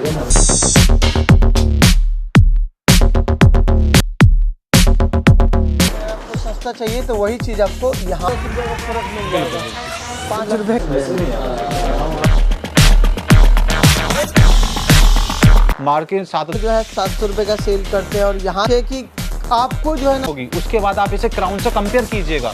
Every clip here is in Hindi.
आपको सस्ता चाहिए तो वही चीज़ आपको यहाँ फर्क मिल जाएगा। 5 रुपये मार्केट 7 जो है 700 रुपये का सेल करते हैं, और यहाँ से कि आपको जो है ना होगी, उसके बाद आप इसे क्राउन से कंपेयर कीजिएगा।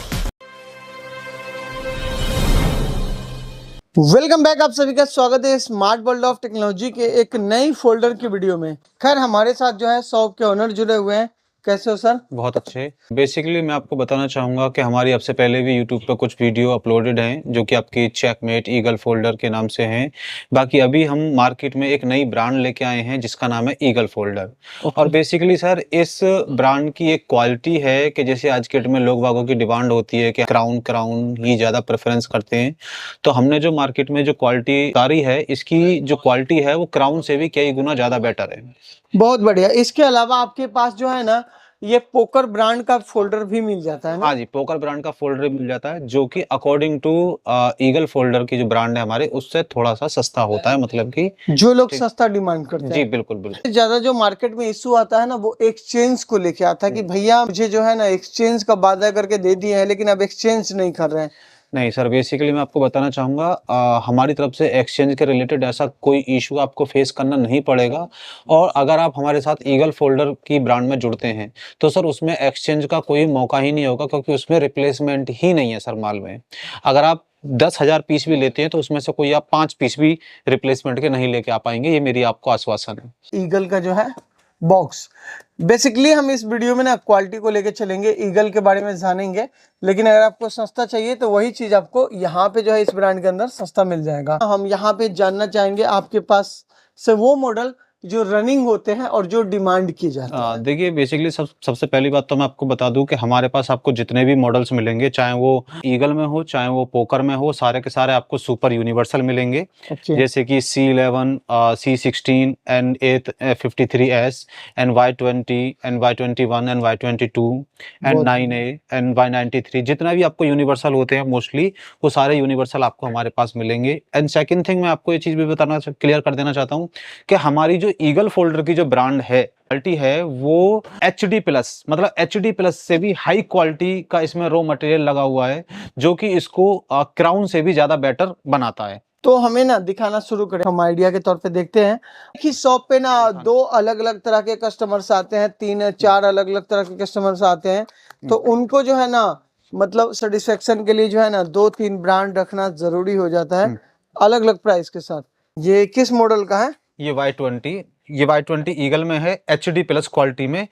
वेलकम बैक, आप सभी का स्वागत है स्मार्ट वर्ल्ड ऑफ टेक्नोलॉजी के एक नई फोल्डर की वीडियो में। खैर हमारे साथ जो है शॉप के ओनर जुड़े हुए हैं। कैसे हो सर? बहुत अच्छे। बेसिकली मैं आपको बताना चाहूँगा कि हमारी अब से पहले भी यूट्यूब पर कुछ वीडियो अपलोडेड हैं जो कि आपकी चेकमेट ईगल फोल्डर के नाम से हैं। बाकी अभी हम मार्केट में एक नई ब्रांड लेके आए हैं जिसका नाम है ईगल फोल्डर। और बेसिकली सर इस ब्रांड की एक क्वालिटी है कि जैसे आज के डेट में लोग बागों की डिमांड होती है कि क्राउन ही ज़्यादा प्रेफरेंस करते हैं, तो हमने जो मार्केट में जो क्वालिटी उतारी है, इसकी जो क्वालिटी है वो क्राउन से भी कई गुना ज़्यादा बेटर है। बहुत बढ़िया। इसके अलावा आपके पास जो है ना ये पोकर ब्रांड का फोल्डर भी मिल जाता है ना? हाँ जी, पोकर ब्रांड का फोल्डर मिल जाता है जो कि अकॉर्डिंग टू ईगल फोल्डर की जो ब्रांड है हमारे, उससे थोड़ा सा सस्ता होता है। मतलब कि जो लोग सस्ता डिमांड करते हैं। जी बिल्कुल बिल्कुल। ज्यादा जो मार्केट में इशू आता है ना वो एक्सचेंज को लेके आता है कि भैया मुझे जो है ना एक्सचेंज का वादा करके दे दिए हैं लेकिन अब एक्सचेंज नहीं कर रहे हैं। नहीं सर, बेसिकली मैं आपको बताना चाहूँगा हमारी तरफ से एक्सचेंज के रिलेटेड ऐसा कोई इशू आपको फेस करना नहीं पड़ेगा। और अगर आप हमारे साथ ईगल फोल्डर की ब्रांड में जुड़ते हैं तो सर उसमें एक्सचेंज का कोई मौका ही नहीं होगा, क्योंकि उसमें रिप्लेसमेंट ही नहीं है सर माल में। अगर आप 10,000 पीस भी लेते हैं तो उसमें से कोई आप 5 पीस भी रिप्लेसमेंट के नहीं लेके आ पाएंगे, ये मेरी आपको आश्वासन है। ईगल का जो है बॉक्स, बेसिकली हम इस वीडियो में ना क्वालिटी को लेके चलेंगे, ईगल के बारे में जानेंगे, लेकिन अगर आपको सस्ता चाहिए तो वही चीज आपको यहाँ पे जो है इस ब्रांड के अंदर सस्ता मिल जाएगा। हम यहाँ पे जानना चाहेंगे आपके पास से वो मॉडल जो रनिंग होते हैं और जो डिमांड की जाती है। देखिए बेसिकली सबसे पहली बात तो मैं आपको बता दूं कि हमारे पास आपको जितने भी मॉडल्स मिलेंगे, चाहे वो ईगल में हो चाहे वो पोकर में हो, सारे के सारे आपको सुपर यूनिवर्सल मिलेंगे। जैसे कि C11, C16 and 853S and Y20 and Y21 and Y22 and 9A and Y93, जितना भी आपको यूनिवर्सल होते हैं मोस्टली वो सारे यूनिवर्सल आपको हमारे पास मिलेंगे। एंड सेकेंड थिंग, मैं आपको ये चीज़ भी बताना क्लियर कर देना चाहता हूँ कि हमारी जो ईगल फोल्डर की जो ब्रांड है, क्वालिटी है, वो HD+, मतलब HD+ से भी हाई क्वालिटी का इसमें रॉ मटेरियल लगा हुआ है जो कि इसको क्राउन से भी ज्यादा बेटर बनाता है। तो हमें ना दिखाना शुरू करें, हम आइडिया के तौर पे देखते हैं कि शॉप पे ना 2 अलग अलग तरह के कस्टमर्स आते हैं, 3-4 अलग अलग तरह के कस्टमर्स आते हैं, तो उनको जो है ना मतलब सेटिस्फेक्शन के लिए जो है ना 2-3 ब्रांड रखना जरूरी हो जाता है अलग अलग प्राइस के साथ। ये किस मॉडल का है? ये Y20 ईगल में है, HD+ क्वालिटी में,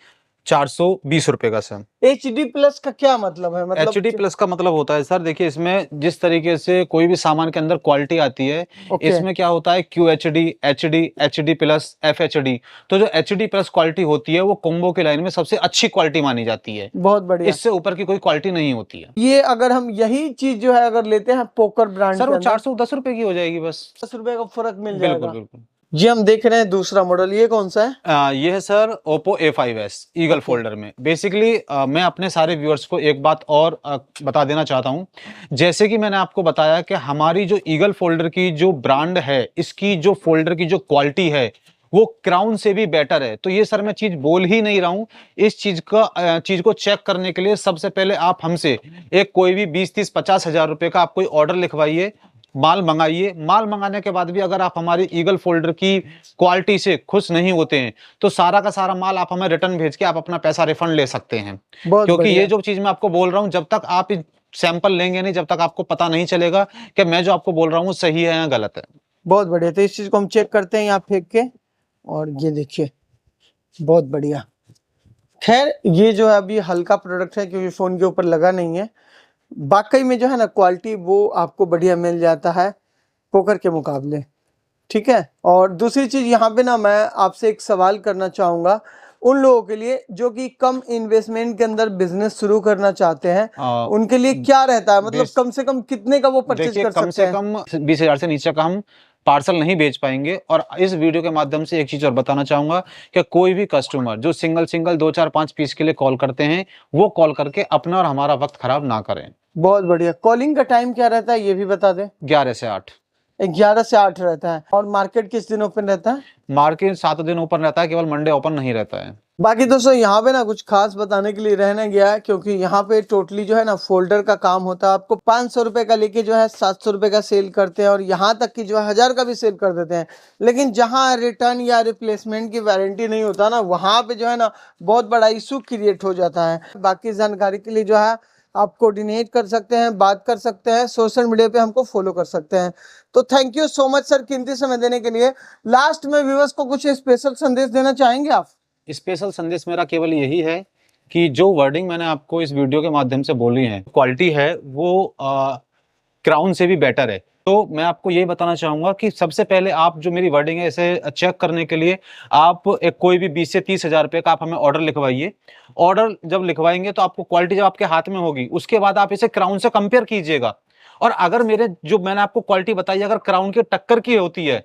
420 रुपए का सर। HD+ का क्या मतलब है? मतलब HD+ का मतलब होता है सर, देखिए इसमें जिस तरीके से कोई भी सामान के अंदर क्वालिटी आती है, इसमें क्या होता है QHD, HD+, FHD। तो जो HD+ क्वालिटी होती है वो कॉम्बो के लाइन में सबसे अच्छी क्वालिटी मानी जाती है। बहुत बढ़िया। इससे ऊपर की कोई क्वालिटी नहीं होती है। ये अगर हम यही चीज जो है अगर लेते हैं पोकर ब्रांड सर वो 410 रुपए की हो जाएगी, बस 10 रुपए का फर्क मिल जाएगा। बिल्कुल बिल्कुल जी हम देख रहे हैं दूसरा मॉडल, ये कौन सा है? ये है sir Oppo A5s eagle folder में। बेसिकली मैं अपने सारे व्यूअर्स को एक बात और बता देना चाहता हूं, जैसे कि मैंने आपको बताया कि हमारी जो ईगल फोल्डर की जो ब्रांड है, इसकी जो फोल्डर की जो क्वालिटी है वो क्राउन से भी बेटर है। तो ये सर मैं चीज बोल ही नहीं रहा हूं, इस चीज को चेक करने के लिए सबसे पहले आप हमसे एक कोई भी 20-30-50 हजार रुपए का आप कोई ऑर्डर लिखवाइए, माल मंगाइए। माल मंगाने के बाद भी अगर आप हमारी ईगल फोल्डर की क्वालिटी से खुश नहीं होते हैं तो सारा का सारा माल आप हमें रिटर्न भेज के आप अपना पैसा रिफंड ले सकते हैं। क्योंकि ये जो चीज मैं आपको बोल रहा हूं, जब तक आप सैंपल लेंगे नहीं, जब तक आपको पता नहीं चलेगा कि मैं जो आपको बोल रहा हूँ सही है या गलत है। बहुत बढ़िया। तो इस चीज को हम चेक करते हैं यहाँ फेंक के, और ये देखिए बहुत बढ़िया। खैर ये जो है अभी हल्का प्रोडक्ट है क्योंकि फोन के ऊपर लगा नहीं है, वाकई में जो है ना क्वालिटी वो आपको बढ़िया मिल जाता है पोकर के मुकाबले। ठीक है। और दूसरी चीज यहाँ पे ना मैं आपसे एक सवाल करना चाहूंगा उन लोगों के लिए जो कि कम इन्वेस्टमेंट के अंदर बिजनेस शुरू करना चाहते हैं, उनके लिए क्या रहता है? मतलब कम से कम कितने का वो परचेज कर सकते हैं? कम से कम 20,000 से नीचे का हम पार्सल नहीं बेच पाएंगे। और इस वीडियो के माध्यम से एक चीज और बताना चाहूंगा कि कोई भी कस्टमर जो सिंगल 2-4-5 पीस के लिए कॉल करते हैं, वो कॉल करके अपना और हमारा वक्त खराब ना करें। बहुत बढ़िया। कॉलिंग का टाइम क्या रहता है ये भी बता दें। 11 से 8। 11 से 8 रहता है। और मार्केट किस दिन ओपन रहता है? मार्केट 7 दिन ओपन रहता है, केवल मंडे ओपन नहीं रहता है। बाकी दोस्तों यहाँ पे ना कुछ खास बताने के लिए रहना गया है, क्योंकि यहाँ पे टोटली जो है ना फोल्डर का काम होता है। आपको 500 रुपए का लेके जो है 700 रुपए का सेल करते हैं, और यहाँ तक कि जो है 1000 का भी सेल कर देते हैं। लेकिन जहाँ रिटर्न या रिप्लेसमेंट की वारंटी नहीं होता ना, वहाँ पे जो है ना बहुत बड़ा इशू क्रिएट हो जाता है। बाकी जानकारी के लिए जो है आप कोऑर्डिनेट कर सकते हैं, बात कर सकते हैं, सोशल मीडिया पे हमको फॉलो कर सकते हैं। तो thank you so much sir कीमती समय देने के लिए। लास्ट में व्यूअर्स को कुछ स्पेशल संदेश देना चाहेंगे आप? स्पेशल संदेश मेरा केवल यही है कि जो वर्डिंग मैंने आपको इस वीडियो के माध्यम से बोली है, क्वालिटी है वो क्राउन से भी बेटर है। तो मैं आपको यही बताना चाहूंगा कि सबसे पहले आप जो मेरी वर्डिंग है इसे चेक करने के लिए आप एक कोई भी 20 से 30 हजार रुपए का आप हमें ऑर्डर लिखवाइए। ऑर्डर जब लिखवाएंगे तो आपको क्वालिटी जब आपके हाथ में होगी, उसके बाद आप इसे क्राउन से कंपेयर कीजिएगा। और अगर मेरे जो मैंने आपको क्वालिटी बताई अगर क्राउन की टक्कर की होती है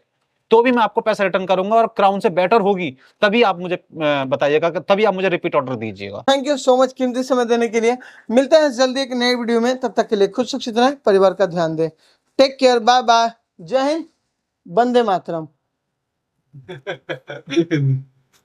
तो भी मैं आपको पैसा रिटर्न करूंगा, और क्राउन से बेटर होगी तभी आप मुझे बताइएगा, तभी आप मुझे रिपीट ऑर्डर दीजिएगा। थैंक यू सो मच कीमती समय देने के लिए। मिलते हैं जल्दी एक नई वीडियो में, तब तक के लिए खुद सुरक्षित रहें, परिवार का ध्यान दें। टेक केयर, बाय बाय, जय हिंद, वंदे मातरम।